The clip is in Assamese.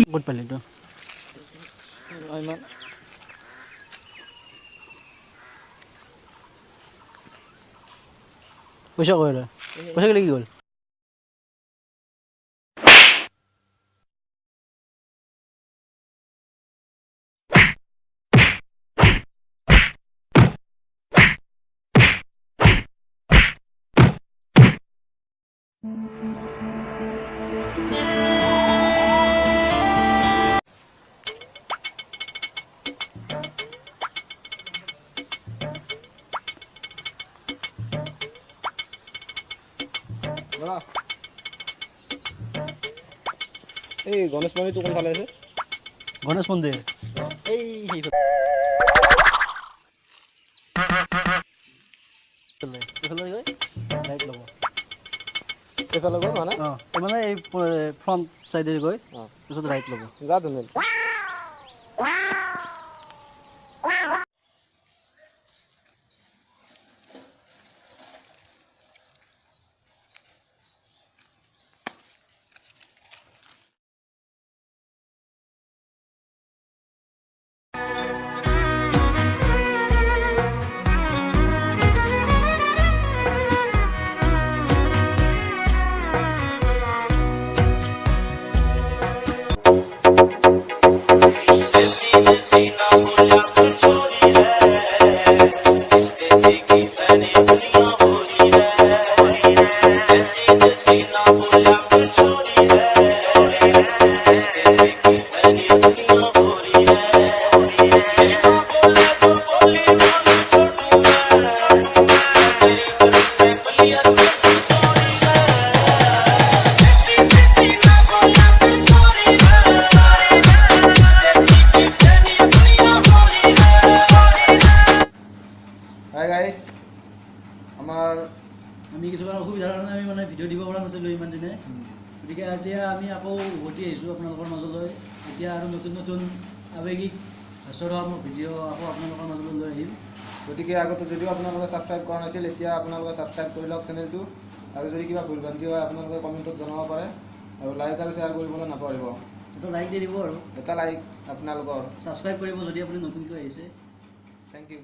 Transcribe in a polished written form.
ক'ত পালি তো পইচা কৈ পইচা কেলে কি গ'ল এই গণেশ মন্দিৰটো কোনফালে আছে গণেশ মন্দিৰ এই এইফালে গৈ মানে মানে এই ফ্ৰণ্ট চাইডে গৈ পিছত ৰাইট ল'ব যা ধুনীয়া আমি কিছুমান অসুবিধাৰ কাৰণে আমি মানে ভিডিঅ' দিব পৰা নাছিলোঁ ইমান দিনে গতিকে এতিয়া আমি আকৌ উভতি আহিছোঁ আপোনালোকৰ মাজলৈ এতিয়া আৰু নতুন নতুন আৱেগিক হাস্যৰসাত্মক ভিডিঅ' আকৌ আপোনালোকৰ মাজলৈ লৈ আহিম গতিকে আগতে যদিও আপোনালোকে ছাবস্ক্ৰাইব কৰা নাছিল এতিয়া আপোনালোকে ছাবস্ক্ৰাইব কৰি লওক চেনেলটো আৰু যদি কিবা ভুল ভ্ৰান্তি হয় আপোনালোকে কমেণ্টত জনাব পাৰে আৰু লাইক আৰু শ্বেয়াৰ কৰিবলৈ নাপাহৰিব এটা লাইক দি দিব আৰু এটা লাইক আপোনালোকৰ ছাবস্ক্ৰাইব কৰিব যদি আপুনি নতুনকৈ আহিছে থেংক ইউ